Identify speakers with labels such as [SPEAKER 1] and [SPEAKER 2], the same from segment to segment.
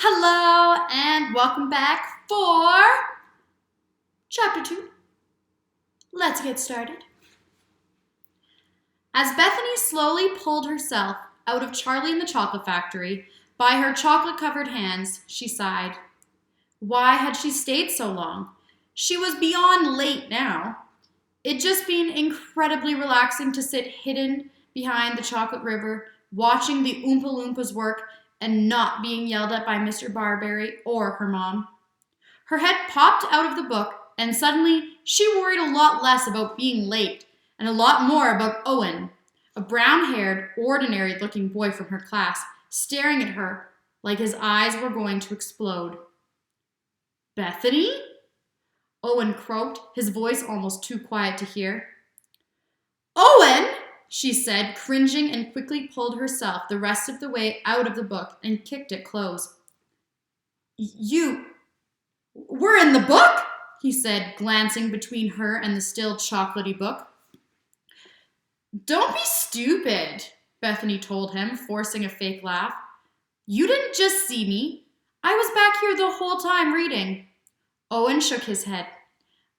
[SPEAKER 1] Hello and welcome back for Chapter 2. Let's get started. As Bethany slowly pulled herself out of Charlie and the Chocolate Factory by her chocolate-covered hands, she sighed. Why had she stayed so long? She was beyond late now. It'd just been incredibly relaxing to sit hidden behind the chocolate river, watching the Oompa Loompas work and not being yelled at by Mr. Barberry or her mom. Her head popped out of the book, and suddenly she worried a lot less about being late and a lot more about Owen, a brown-haired, ordinary-looking boy from her class, staring at her like his eyes were going to explode. "Bethany?" Owen croaked, his voice almost too quiet to hear. "Owen!" she said, cringing, and quickly pulled herself the rest of the way out of the book and kicked it close. "You were in the book?" he said, glancing between her and the still chocolatey book. "Don't be stupid," Bethany told him, forcing a fake laugh. "You didn't just see me. I was back here the whole time reading." Owen shook his head.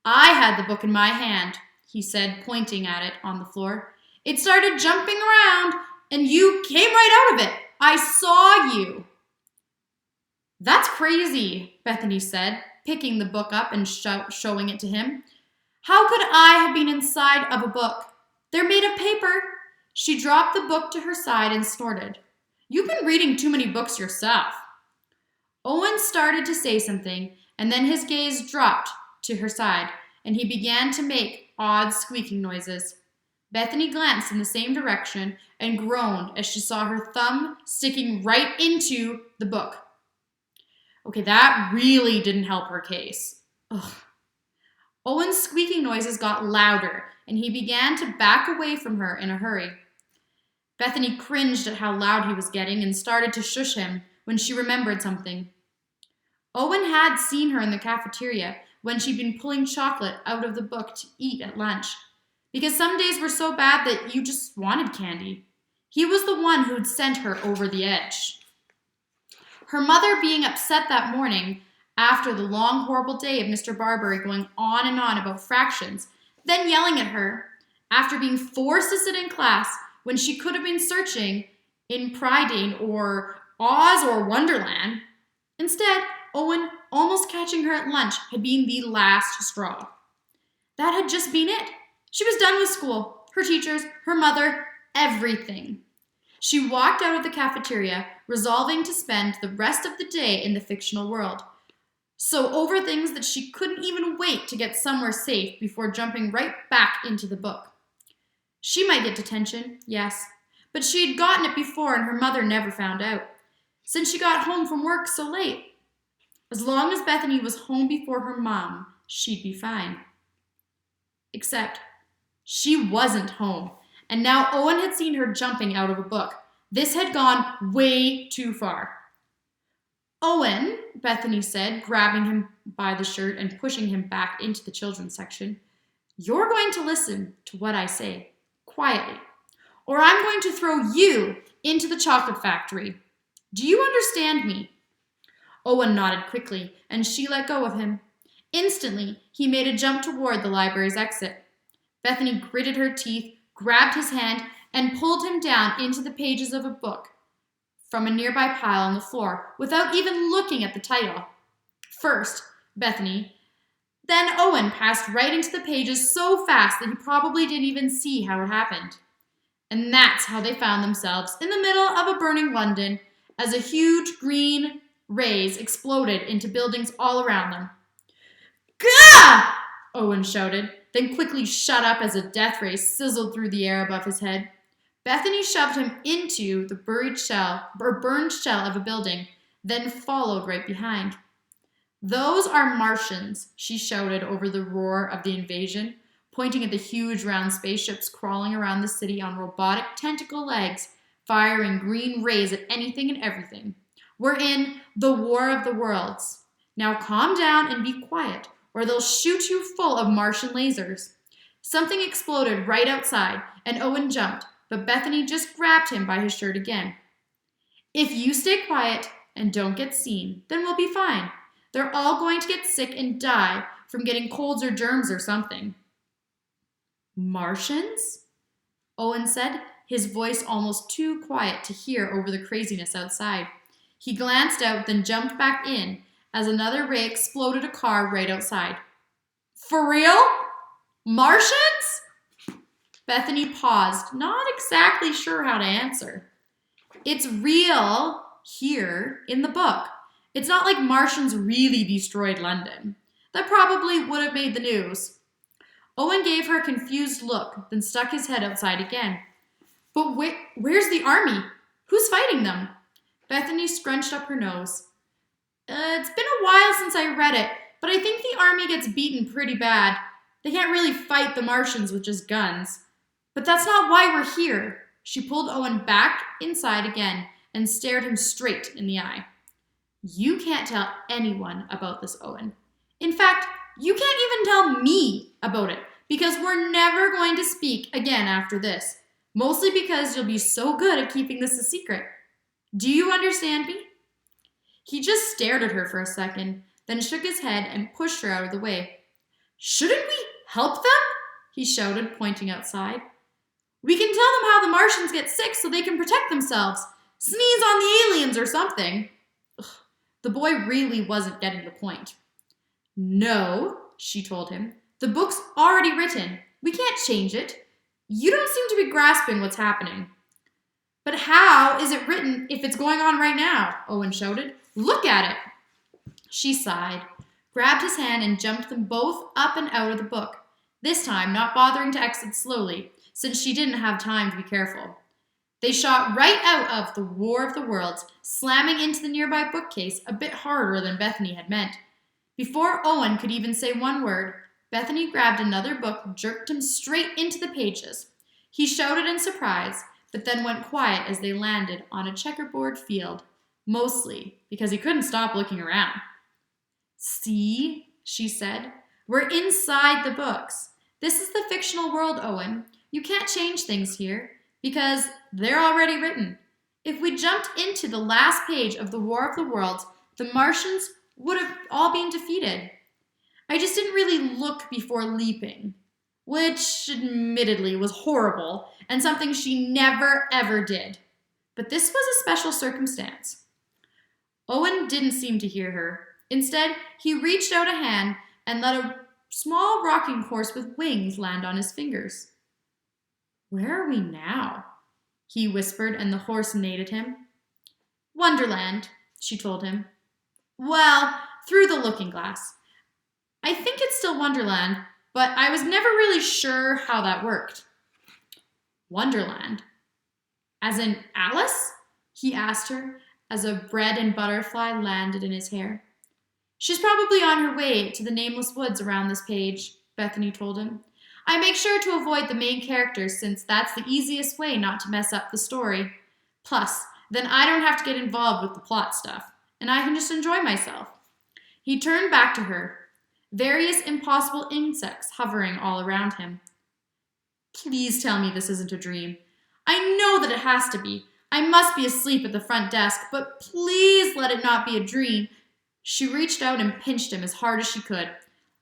[SPEAKER 1] "I had the book in my hand," he said, pointing at it on the floor. "It started jumping around, and you came right out of it. I saw you." "That's crazy," Bethany said, picking the book up and showing it to him. "How could I have been inside of a book? They're made of paper." She dropped the book to her side and snorted. "You've been reading too many books yourself." Owen started to say something, and then his gaze dropped to her side, and he began to make odd squeaking noises. Bethany glanced in the same direction and groaned as she saw her thumb sticking right into the book. Okay, that really didn't help her case. Ugh. Owen's squeaking noises got louder, and he began to back away from her in a hurry. Bethany cringed at how loud he was getting and started to shush him when she remembered something. Owen had seen her in the cafeteria when she'd been pulling chocolate out of the book to eat at lunch, because some days were so bad that you just wanted candy. He was the one who'd sent her over the edge. Her mother being upset that morning after the long, horrible day of Mr. Barberry going on and on about fractions, then yelling at her after being forced to sit in class when she could have been searching in Prydain or Oz or Wonderland. Instead, Owen almost catching her at lunch had been the last straw. That had just been it. She was done with school, her teachers, her mother, everything. She walked out of the cafeteria, resolving to spend the rest of the day in the fictional world. So over things that she couldn't even wait to get somewhere safe before jumping right back into the book. She might get detention, yes, but she had gotten it before and her mother never found out, since she got home from work so late. As long as Bethany was home before her mom, she'd be fine. Except she wasn't home, and now Owen had seen her jumping out of a book. This had gone way too far. "Owen," Bethany said, grabbing him by the shirt and pushing him back into the children's section, "you're going to listen to what I say, quietly, or I'm going to throw you into the chocolate factory. Do you understand me?" Owen nodded quickly, and she let go of him. Instantly, he made a jump toward the library's exit. Bethany gritted her teeth, grabbed his hand, and pulled him down into the pages of a book from a nearby pile on the floor without even looking at the title. First, Bethany, then Owen passed right into the pages so fast that he probably didn't even see how it happened. And that's how they found themselves in the middle of a burning London as a huge green rays exploded into buildings all around them. "Gah!" Owen shouted, then quickly shut up as a death ray sizzled through the air above his head. Bethany shoved him into the burned shell of a building, then followed right behind. "Those are Martians," she shouted over the roar of the invasion, pointing at the huge round spaceships crawling around the city on robotic tentacle legs, firing green rays at anything and everything. "We're in the War of the Worlds. Now calm down and be quiet, or they'll shoot you full of Martian lasers." Something exploded right outside, and Owen jumped, but Bethany just grabbed him by his shirt again. "If you stay quiet, and don't get seen, then we'll be fine. They're all going to get sick and die from getting colds or germs or something. Martians? Owen said, his voice almost too quiet to hear over the craziness outside. He glanced out, then jumped back in as another ray exploded a car right outside. For real? Martians? Bethany paused, not exactly sure how to answer. It's real here in the book. It's not like Martians really destroyed London. That probably would have made the news. Owen gave her a confused look, then stuck his head outside again. But where's the army? Who's fighting them? Bethany scrunched up her nose. It's been a while since I read it, but I think the army gets beaten pretty bad. They can't really fight the Martians with just guns. But that's not why we're here. She pulled Owen back inside again and stared him straight in the eye. You can't tell anyone about this, Owen. In fact, you can't even tell me about it because we're never going to speak again after this. Mostly because you'll be so good at keeping this a secret. Do you understand me? He just stared at her for a second, then shook his head and pushed her out of the way. Shouldn't we help them? He shouted, pointing outside. We can tell them how the Martians get sick so they can protect themselves. Sneeze on the aliens or something. Ugh, the boy really wasn't getting the point. No, she told him. The book's already written. We can't change it. You don't seem to be grasping what's happening. But how is it written if it's going on right now? Owen shouted. Look at it. She sighed, grabbed his hand and jumped them both up and out of the book, this time not bothering to exit slowly, since she didn't have time to be careful. They shot right out of The War of the Worlds, slamming into the nearby bookcase a bit harder than Bethany had meant. Before Owen could even say one word, Bethany grabbed another book, jerked him straight into the pages. He shouted in surprise, but then went quiet as they landed on a checkerboard field, mostly because he couldn't stop looking around. See, she said, we're inside the books. This is the fictional world, Owen. You can't change things here because they're already written. If we jumped into the last page of The War of the Worlds, the Martians would have all been defeated. I just didn't really look before leaping, which admittedly was horrible and something she never ever did. But this was a special circumstance. Owen didn't seem to hear her. Instead, he reached out a hand and let a small rocking horse with wings land on his fingers. Where are we now? He whispered, and the horse neighed at him. Wonderland, she told him. Well, through the looking glass. I think it's still Wonderland, but I was never really sure how that worked. Wonderland? As in Alice? He asked her, as a bread and butterfly landed in his hair. She's probably on her way to the nameless woods around this page, Bethany told him. I make sure to avoid the main characters since that's the easiest way not to mess up the story. Plus, then I don't have to get involved with the plot stuff, and I can just enjoy myself. He turned back to her, various impossible insects hovering all around him. Please tell me this isn't a dream. I know that it has to be. I must be asleep at the front desk, but please let it not be a dream. She reached out and pinched him as hard as she could,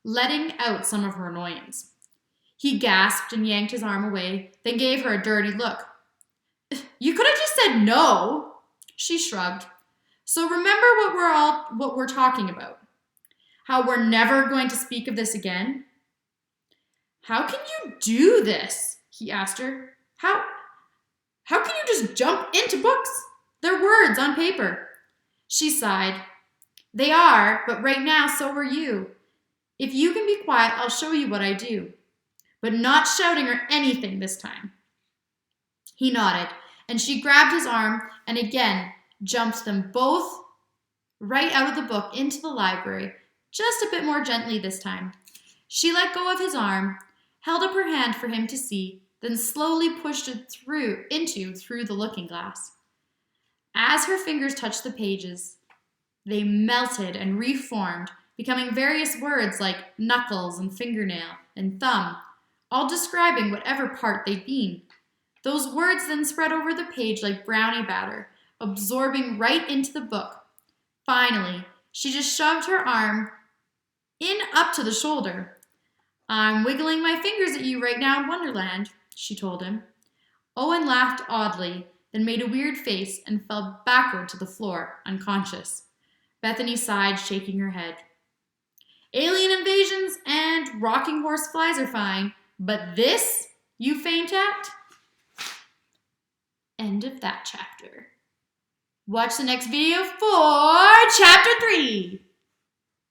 [SPEAKER 1] letting out some of her annoyance. He gasped and yanked his arm away, then gave her a dirty look. You could have just said no. She shrugged. So remember what we're talking about. How we're never going to speak of this again? How can you do this? He asked her. How can you just jump into books? They're words on paper. She sighed. They are, but right now so are you. If you can be quiet, I'll show you what I do. But not shouting or anything this time. He nodded, and she grabbed his arm and again jumped them both right out of the book into the library, just a bit more gently this time. She let go of his arm, held up her hand for him to see, then slowly pushed it through the looking glass. As her fingers touched the pages, they melted and reformed, becoming various words like knuckles and fingernail and thumb, all describing whatever part they'd been. Those words then spread over the page like brownie batter, absorbing right into the book, Finally, she just shoved her arm in up to the shoulder. I'm wiggling my fingers at you right now in Wonderland, she told him. Owen laughed oddly, then made a weird face and fell backward to the floor, unconscious. Bethany sighed, shaking her head. Alien invasions and rocking horseflies are fine, but this you faint at? End of that chapter. Watch the next video for Chapter 3.